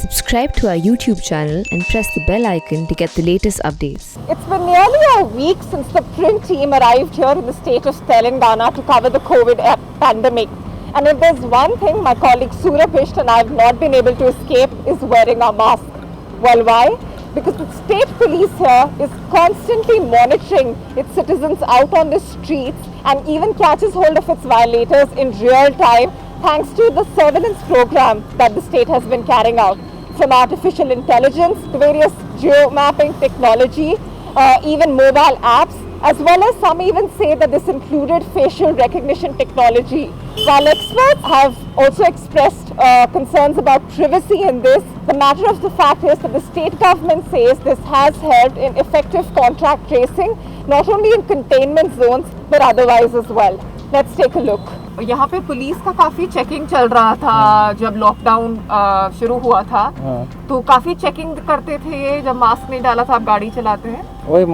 Subscribe to our YouTube channel and press the bell icon to get the latest updates. It's been nearly a week since the print team arrived here in the state of Telangana to cover the COVID pandemic. And if there's one thing my colleague Surabhisht and I have not been able to escape is wearing our mask. Well, why? Because the state police here is constantly monitoring its citizens out on the streets and even catches hold of its violators in real time thanks to the surveillance program that the state has been carrying out. From artificial intelligence to various geo-mapping technology, even mobile apps, as well as some even say that this included facial recognition technology. While experts have also expressed concerns about privacy in this, the matter of the fact is that the state government says this has helped in effective contact tracing, not only in containment zones but otherwise as well. Let's take a look. यहाँ पे police का काफी checking चल रहा था जब lockdown शुरू हुआ था तो काफी चेकिंग करते थे जब मास्क नहीं डाला था आप गाड़ी चलाते हैं वही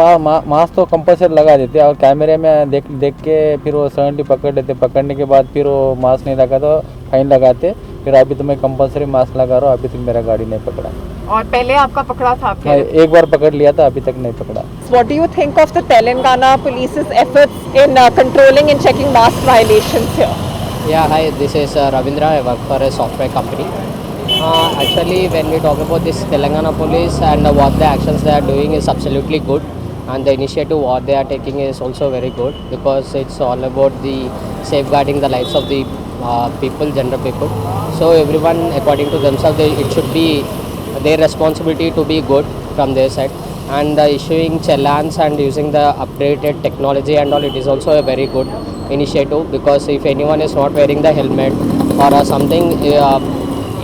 मास्क तो कंपल्सरी लगा देते और कैमरे में देख के फिर वो सडनली पकड़ लेते पकड़ने के बाद फिर वो मास्क नहीं लगा तो फाइन लगाते फिर अभी तो मैं कंपल्सरी मास्क लगा रहा हूँ अभी तक मेरा गाड़ी नहीं पकड़ा और पहले आपका पकड़ा था एक बार पकड़ लिया था अभी तक नहीं पकड़ा What do you think of the Telangana police's efforts in controlling and checking mask violations here? Yeah, hi, this is Ravindra. I work for a software company. Actually, when we talk about this Telangana police and what the actions they are doing is absolutely good, and the initiative what they are taking is also very good because it's all about the safeguarding the lives of the people, general people. So everyone, according to themselves, it should be their responsibility to be good from their side. And issuing challans and using the updated technology and all, it is also a very good initiative because if anyone is not wearing the helmet or something,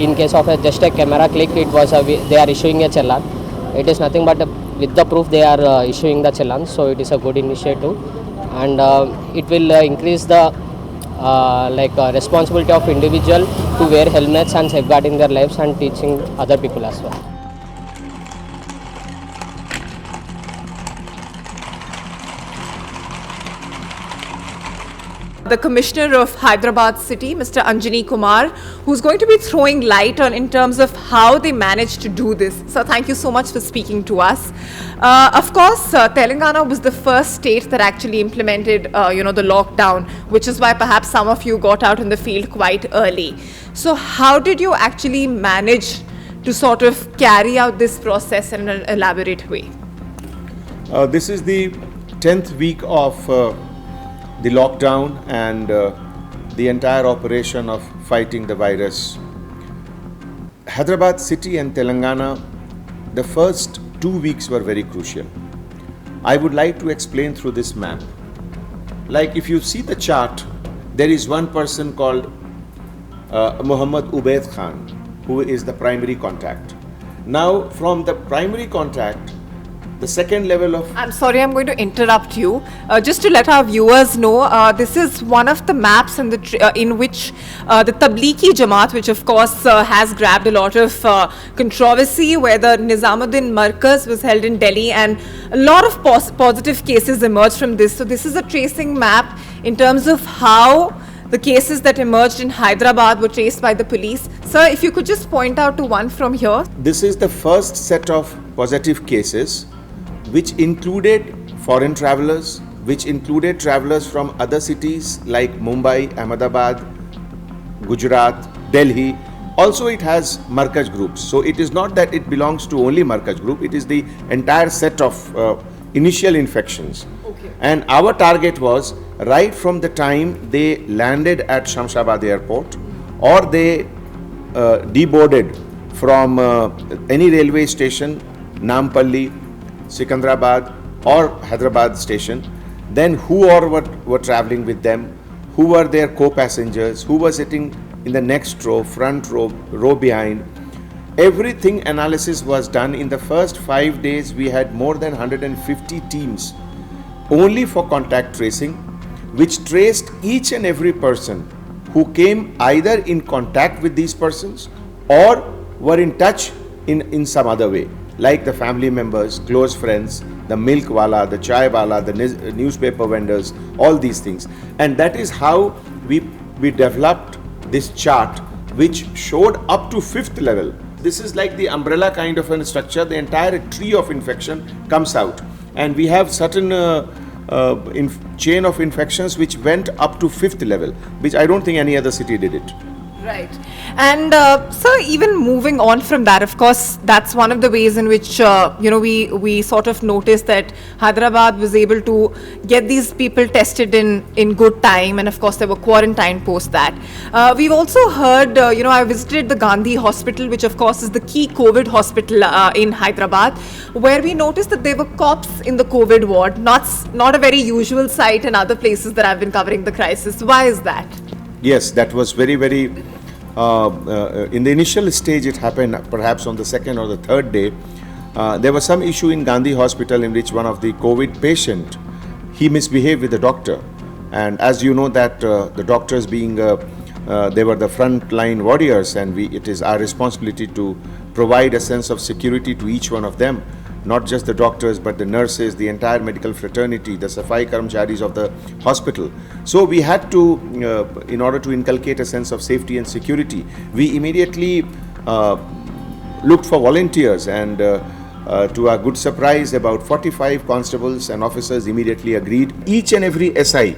in case of just a camera click, it was they are issuing a challan. It is nothing but with the proof they are issuing the challan. So it is a good initiative, and it will increase the responsibility of individual to wear helmets and safeguarding their lives and teaching other people as well. The Commissioner of Hyderabad City, Mr. Anjani Kumar, who's going to be throwing light on in terms of how they managed to do this. So thank you so much for speaking to us. Of course, Telangana was the first state that actually implemented, the lockdown, which is why perhaps some of you got out in the field quite early. So how did you actually manage to sort of carry out this process in an elaborate way? This is the 10th week of the lockdown and the entire operation of fighting the virus. Hyderabad city and Telangana, the first 2 weeks were very crucial. I would like to explain through this map. Like if you see the chart, there is one person called Muhammad Ubaid Khan, who is the primary contact. Now from the primary contact, the second level of... I'm sorry, I'm going to interrupt you. Just to let our viewers know, this is one of the maps in which the Tablighi Jamaat, which of course has grabbed a lot of controversy, where the Nizamuddin Markaz was held in Delhi and a lot of positive cases emerged from this. So this is a tracing map in terms of how the cases that emerged in Hyderabad were traced by the police. Sir, if you could just point out to one from here. This is the first set of positive cases which included foreign travelers, which included travelers from other cities like Mumbai, Ahmedabad, Gujarat, Delhi. Also it has Markaz groups. So it is not that it belongs to only Markaz group, it is the entire set of initial infections. Okay. And our target was right from the time they landed at Shamshabad airport or they deboarded from any railway station, Nampalli, Sikandrabad or Hyderabad station, then who all were traveling with them, who were their co-passengers, who were sitting in the next row, front row behind. Everything analysis was done. In the first 5 days, we had more than 150 teams only for contact tracing, which traced each and every person who came either in contact with these persons or were in touch in some other way, like the family members, close friends, the milk wala, the chai wala, the newspaper vendors, all these things. And that is how we developed this chart which showed up to 5th level this is like the umbrella kind of a structure. The entire tree of infection comes out, and we have certain chain of infections which went up to 5th level, which I don't think any other city did it. Right. And so even moving on from that, of course, that's one of the ways in which, we sort of noticed that Hyderabad was able to get these people tested in good time. And of course, they were quarantined post that. We've also heard, I visited the Gandhi Hospital, which of course is the key COVID hospital in Hyderabad, where we noticed that there were cops in the COVID ward, not a very usual sight in other places that I've been covering the crisis. Why is that? Yes, that was very, very. In the initial stage, it happened perhaps on the second or the third day. There was some issue in Gandhi Hospital in which one of the COVID patient, he misbehaved with the doctor. And as you know that the doctors being, they were the front line warriors, and it is our responsibility to provide a sense of security to each one of them. Not just the doctors, but the nurses, the entire medical fraternity, the Safai Karamcharis of the hospital. So we had to, in order to inculcate a sense of safety and security, we immediately looked for volunteers, and to our good surprise, about 45 constables and officers immediately agreed. Each and every SI,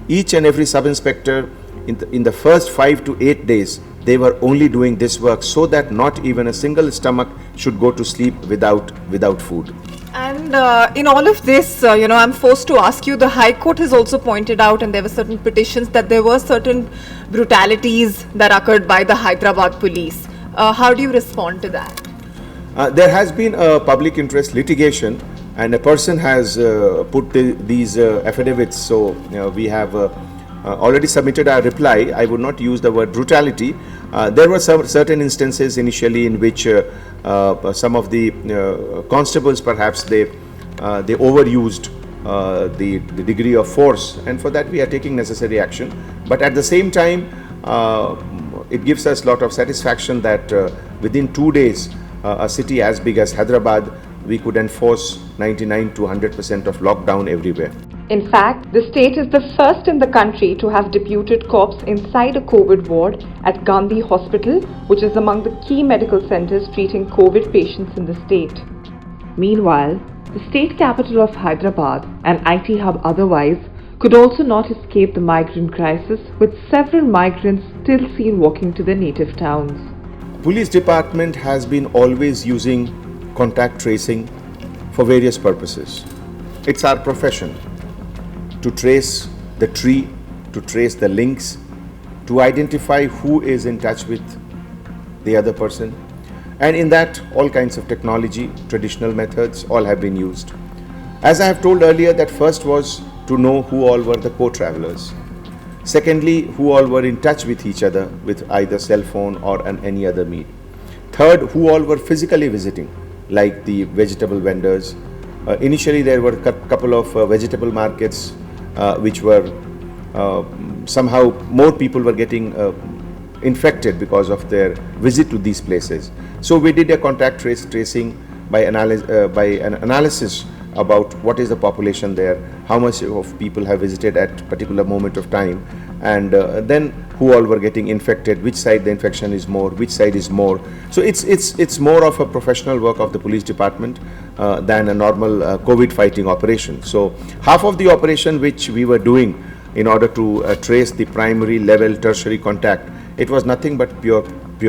each and every sub-inspector in the first 5 to 8 days, they were only doing this work so that not even a single stomach should go to sleep without food. And in all of this, I'm forced to ask you, the High Court has also pointed out, and there were certain petitions, that there were certain brutalities that occurred by the Hyderabad police. How do you respond to that? There has been a public interest litigation, and a person has put these affidavits. So we have already submitted our reply. I would not use the word brutality. There were some certain instances initially in which some of the constables, perhaps they overused the degree of force, and for that we are taking necessary action. But at the same time, it gives us a lot of satisfaction that within 2 days, a city as big as Hyderabad, we could enforce 99 to 100% of lockdown everywhere. In fact, the state is the first in the country to have deputed cops inside a COVID ward at Gandhi Hospital, which is among the key medical centers treating COVID patients in the state. Meanwhile, the state capital of Hyderabad, an IT hub otherwise, could also not escape the migrant crisis, with several migrants still seen walking to their native towns. Police department has been always using contact tracing for various purposes. It's our profession to trace the tree, to trace the links, to identify who is in touch with the other person. And in that, all kinds of technology, traditional methods, all have been used. As I have told earlier, that first was to know who all were the co-travelers. Secondly, who all were in touch with each other with either cell phone or any other means. Third, who all were physically visiting, like the vegetable vendors. Initially, there were a couple of vegetable markets which were somehow more people were getting infected because of their visit to these places. So we did a contact tracing by an analysis about what is the population there, how much of people have visited at particular moment of time, and then who all were getting infected, which side the infection is more, which side is more. So it's more of a professional work of the police department than a normal COVID fighting operation. So half of the operation which we were doing in order to trace the primary level tertiary contact, it was nothing but pure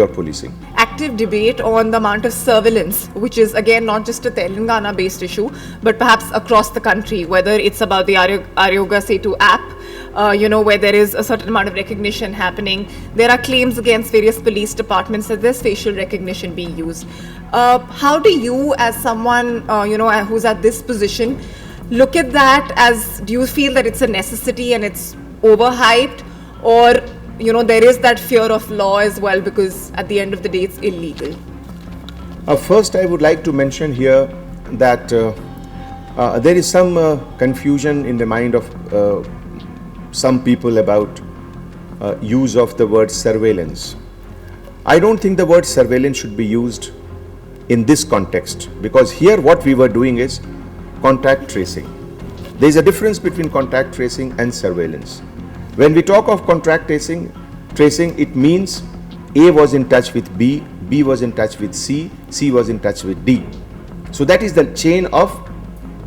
policing. Active debate on the amount of surveillance, which is again not just a Telangana based issue, but perhaps across the country, whether it's about the Aryoga Setu app, where there is a certain amount of recognition happening. There are claims against various police departments that there's facial recognition being used. How do you, as someone, who's at this position, look at that as, do you feel that it's a necessity and it's overhyped, or there is that fear of law as well, because at the end of the day it's illegal? First, I would like to mention here that there is some confusion in the mind of some people about use of the word surveillance. I don't think the word surveillance should be used in this context, because here what we were doing is contact tracing. There is a difference between contact tracing and surveillance. When we talk of contact tracing, it means A was in touch with B, B was in touch with C, C was in touch with D. So that is the chain of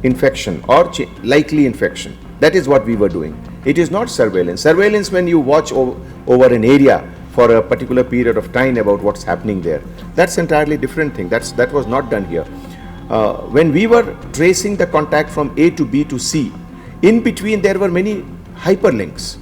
infection or likely infection. That is what we were doing. It is not surveillance. Surveillance, when you watch over an area for a particular period of time about what's happening there, that's entirely different thing. That was not done here. When we were tracing the contact from A to B to C, in between there were many hyperlinks.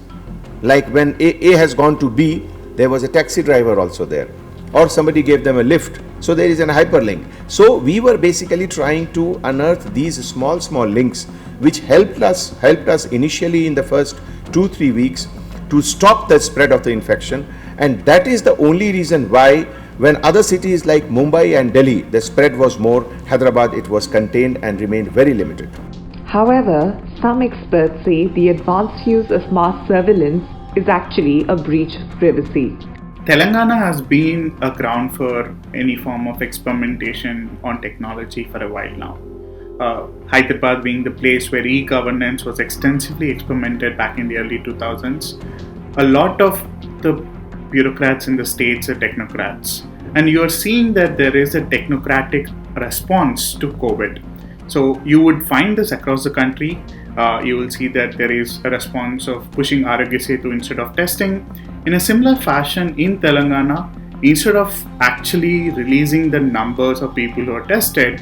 Like when A has gone to B, there was a taxi driver also there, or somebody gave them a lift. So there is an hyperlink. So we were basically trying to unearth these small links, which helped us initially in the first 2-3 weeks to stop the spread of the infection. And that is the only reason why, when other cities like Mumbai and Delhi, the spread was more, Hyderabad, it was contained and remained very limited. However, some experts say the advanced use of mass surveillance is actually a breach of privacy. Telangana has been a ground for any form of experimentation on technology for a while now. Hyderabad being the place where e-governance was extensively experimented back in the early 2000s. A lot of the bureaucrats in the states are technocrats, and you are seeing that there is a technocratic response to COVID. So you would find this across the country. You will see that there is a response of pushing Arogya Setu instead of testing. In a similar fashion in Telangana, instead of actually releasing the numbers of people who are tested,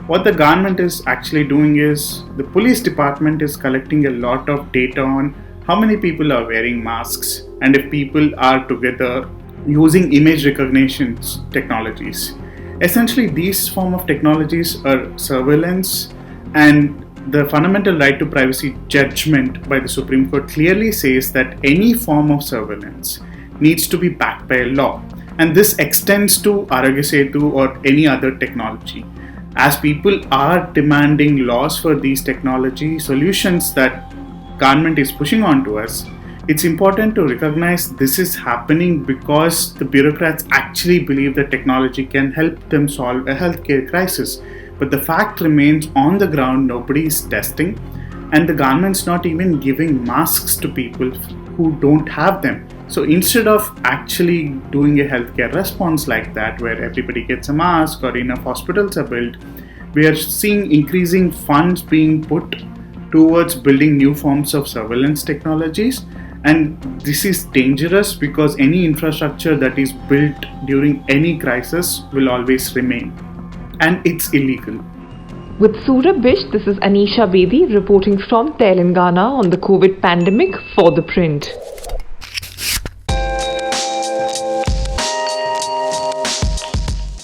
what the government is actually doing is the police department is collecting a lot of data on how many people are wearing masks and if people are together using image recognition technologies. Essentially, these form of technologies are surveillance, and the fundamental right to privacy judgment by the Supreme Court clearly says that any form of surveillance needs to be backed by a law. And this extends to Arogya Setu or any other technology. As people are demanding laws for these technology solutions that government is pushing onto us, it's important to recognize this is happening because the bureaucrats actually believe that technology can help them solve a healthcare crisis. But the fact remains, on the ground, nobody is testing, and the government's not even giving masks to people who don't have them. So instead of actually doing a healthcare response like that, where everybody gets a mask or enough hospitals are built, we are seeing increasing funds being put towards building new forms of surveillance technologies. And this is dangerous because any infrastructure that is built during any crisis will always remain. And it's illegal. With Surabh Bish, this is Anisha Bedi reporting from Telangana on the COVID pandemic for The Print.